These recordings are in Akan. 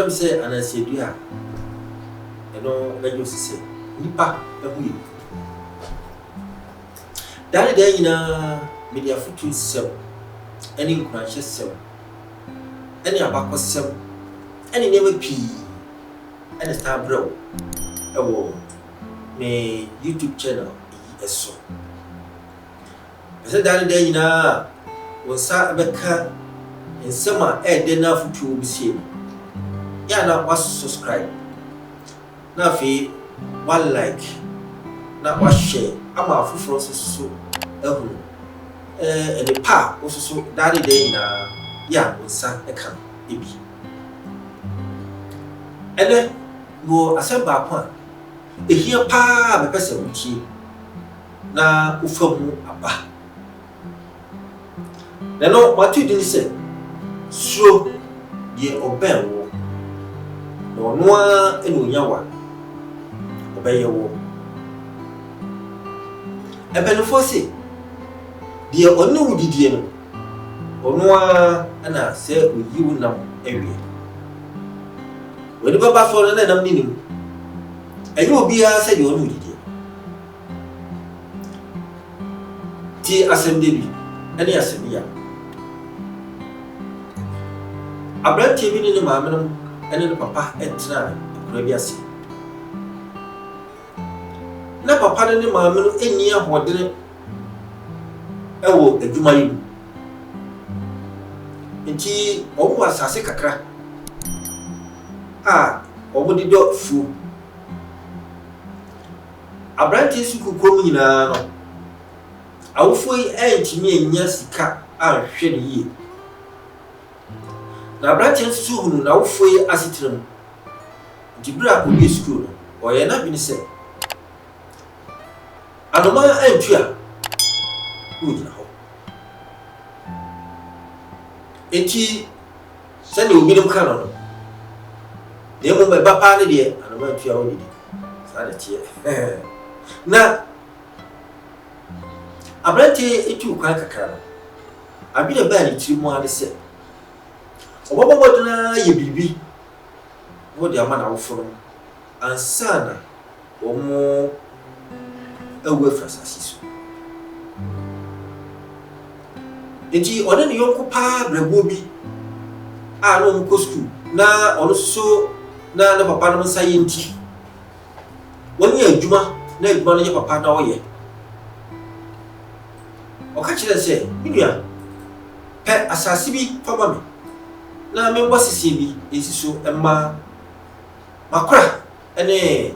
them say Ananse Adua. You know, let you say, Nipa, Ebu. That day in a media foot seven, any crunches seven, any abaco seven, any never pea, and a star bro. Oh, my YouTube channel is so. I said that day in a was sat a becker in summer air dinner for 2 weeks. Yeah, now was subscribe. Now, fee 1 like, now was share. I'm a full process so. And the pa also so that day in a yeah, was sat a camp. And then go a sub upon a here pa, the person which now from a bar. Then, no, what you didn't say. Suro, ye obey war. No, no, and yawa. Obey your war. A benefoce. Dear or no, did you or no, and I said with you now area. When the Baba for another meaning, and you will be said you know it. Tea assembly, any assembly. I brought TV in the mamma and in the papa at time, previous. Now, papa and the mamma any year what did a Jumayu. And she almost as a crack. Ah, over the dog food. A branches who could come in a I'll free ain't me and yes, cat are shedding ye. Now, branches soon now free as it room. Gibra will be school, or you're not been said. And the man ain't here. Good now. And she send you middle canon. They will my papa idea, and I went to your own. Now, I brought it to crack a car. I've been a bad 3 more, said. What about you, baby? What the man out from? And son, or more away from us. Enti ona ne yonko pa brabo bi a no mko school na ono so na papa no nsa yenti woni adwuma na adwuma no ye papa na oye o ka kire se minua pe asase bi fa ba me na me mbosisi bi esiso emma makora ene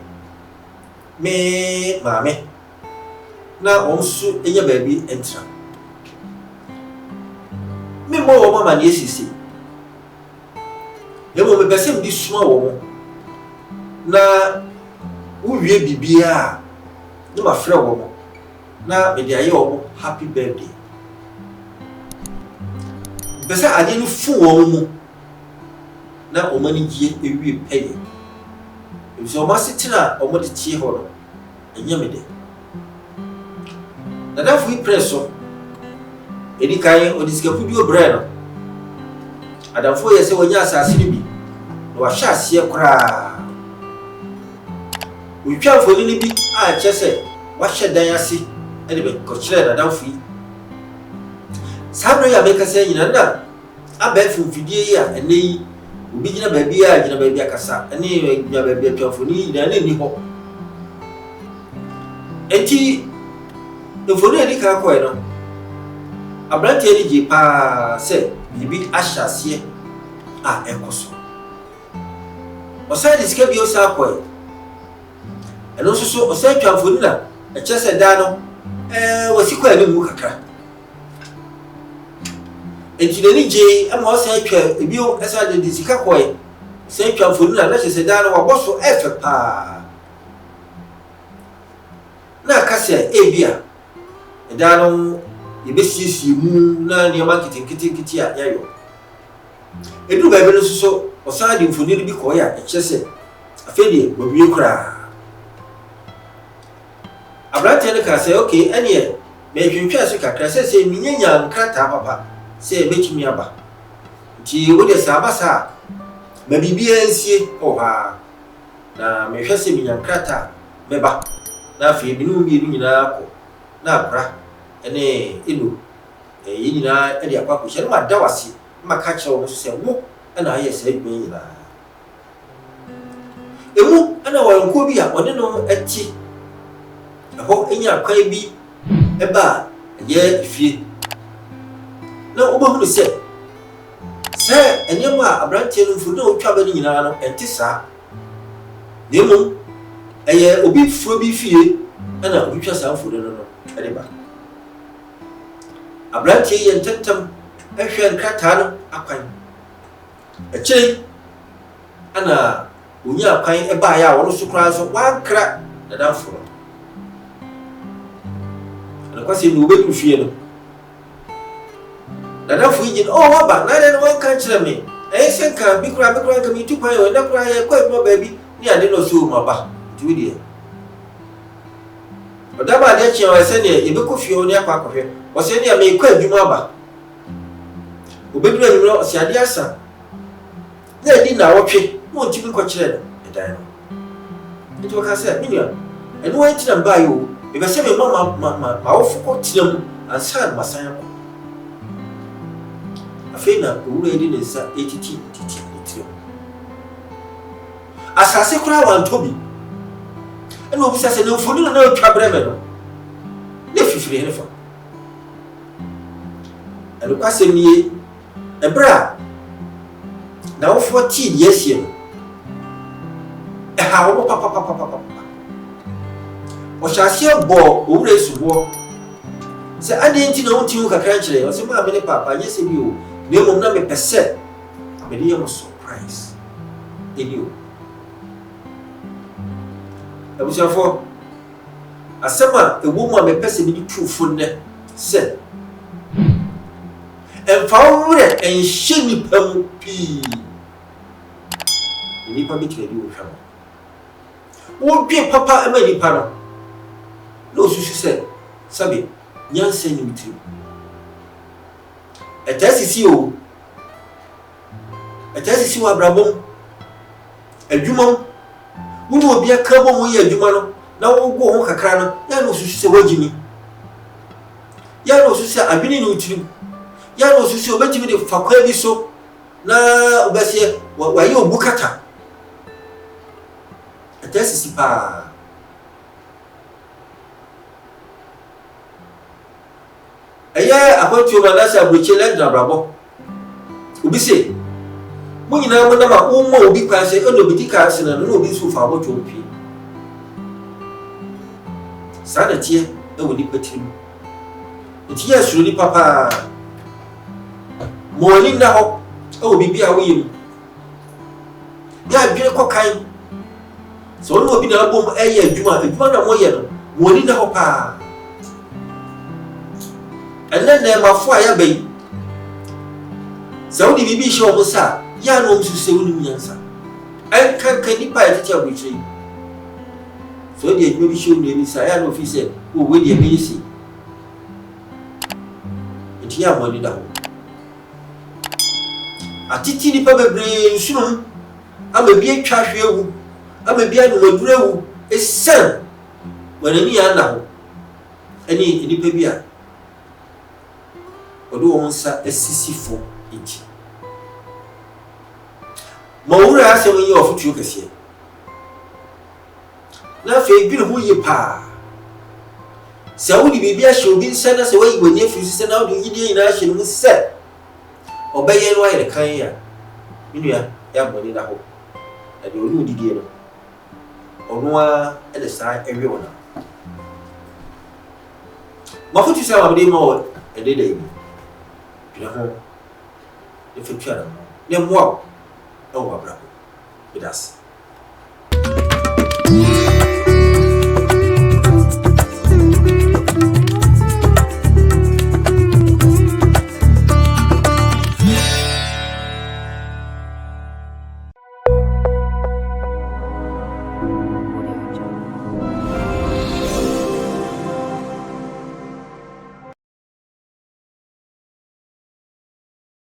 me maame na onso enya baabi entra me mo mama na esisi yemo me pese mdi suma wo na uwie bibia no ma frɛ wo na me de aye wo happy birthday pese ade no fu wo mu na o mani gie ewie peye so o ma sitira o mo de tie ho no enya me de na da fu presso edi kai odiska fudio breno adamfo yese wonya asase ni bi no wa hwa ase kora witwa foni ni bi a chese wa hwe dan ase edi be ko kire na damfo yi sabro ya be kasa nyina na aba fufidie ya ene yi obi gina baabi a gina baabi akasa ene gina baabi atwa foni na ne ni ho enti foni edi ka ko e no abrante ni ji pa se bibi ahyase a ekoso o sai diske bi o sa ko eno so o sai twa foni na e chese da no wasi ko ani mu kakra enti ni je ama o sai twa bi o esa de disika ko sai twa foni na chese da no wa boso efe pa na kase ebia da no yebesisi mu na ne ma kiti a yayo edu ba bi no so o sa de mfoni bi ko ya e chese afedi bobiye kura abrante ne ka say okay ene me hwehwe so kakra se minyanya nkrata papa se betimi aba ti wo de sa ba sa Mabibia nsie ha na mehwɛ sɛ minyankrata meba na afei bi no mmienu nyinaa kɔ na akra ene eno yi nyinaa de akwa ko hyɛ no ma da wase ma ka kyerɛ wo so sɛ wo na ayɛ sɛ adwuma nyinaa emu ana wanko bi a ɔne no ati ɛhɔ enya akwan bi ɛba yɛ fie na obohunu sɛ ɛnyɛma a abranteɛ no mfuru na otwa ba no nyinaa no ɛnte saa nemo ɛyɛ obi furo bi fie ana obi twa saa mfuru no ɛde ba abranteɛ yɛ ntentam ɛhwɛ nkrataa no akwan ɛkyerɛ ana onya akwan ɛba ya wɔn so kora so wankra na danforo ana kwase no obedu fie no na danfo yi waba na no wanka kyerɛ me ɛyɛ nka bi kora nka mi tu kwan na kora yɛ kwa adwuma baabi ni ade no so mu aba nti die ɔdaba de kyerɛ wɔ sɛ ne yɛbɛkɔ fie hɔ ne akɔ akɔhwɛ wɔsɛ ne me kwa adwuma aba obedu anwummerɛ ɔsɛ ade asa na adi na wɔtwe mo ntimi kɔ kyerɛ no ɛdan no nti wɔka sɛ minua ɛno wɔn tina mbaa yi o bɛbɛ sɛ me ma wɔfo kɔ tena mu ansa na masan akɔ afei na owura yi de ne nsa etiti tiri asase kora wanto bi ɛna obi sɛ na mfoni na otwa brɛmɛ no na fifiri ne fa ɛno kwasɛm nie ɛbra na wofo ti die asie no ɛha wo papa ɔhyɛaseɛ bɔ owura esubo sɛ ade nti na wonti ho kakra nkyerɛ ɔsɛ ma me ne papa nyɛ sɛ bi o na mmom na mepɛ sɛ mede yɛ mo surprise ɛni o abusuafo asɛm a ɛwɔ mu a mepɛ sɛ mede tuufo nnɛ sɛ ɛmfa wo werɛ ɛnhyɛ nipa mu pii nipa bɛtumi de wo hwɛ mo wodwe papa ɛma nipa no na osusu sɛ sabe nyansa ni mutirim ɛtasisi o ɛtasisi wa abrabom adwuma wonu obi aka bɔ mo yɛ adwuma no na wo go ho kakra no ya na osusu sɛ wagimi ya na osusu sɛ abini ni mutirim ya na osusu sɛ obetimi de fakwa bi so na obɛsɛ wayɛ obukata ɛtasisi pa ɛyɛ akwantuo ma na sɛ abrokyɛ la ndrabrabɔ obi sɛ mo nyinaa mo nam a womma obi kwan sɛ ɛna obi di kaa se na obi nso fa abɔtɔ pii saa na teɛ ɛwɔ nipa tirim nti yɛ suro nipa paa mo ani na hɔ ɛwɔ biribi a woyɛ mu yɛ adwene kɔ kan sɛ ɔno obi na abom ɛyɛ adwuma na moyɛ no mo ani na hɔ paa ɛnɛ na mafo a yɛaba yi sɛ wode biribi hyɛ ɔmo sa yɛ na ɔmo sɛ wonim nyansa ɛnkanka nipa a yɛtete abɔkyerɛ yi sɛ wode adwuma bi hyɛ ɔmo ani sa yɛ na ɔfi sɛ wɔwɔ deɛ bɛyɛ si nti yɛ amɔ ani da hɔ atete nipa bebree nsunom ama bi atwa ahwɛ awu ama bi anomaduru awu ɛsiane wɔn ani ana hɔ ɛne nipa bi a ɔde wɔn nsa asisi fo nti ma owura asɛm yi ɔfotuo kɛseɛ na afei dwene ho yie paa sɛ wode biribi ahyɛ obi nsa na sɛ wayi w'ani afiri so sɛ na wode yideɛ nyinaa ahyɛ no mu sɛ ɔbɛyɛ no ayɛ ne kan a menua yɛabɔne da hɔ na deɛ ɔne ɔdidie no ɔno a ɛde saa ɛwe wɔ no mafotu sɛ wabede ma wɔ ɛde da yi dwene ho ne fa twa no ne mmoa wo ɛwɔ abrabɔ medase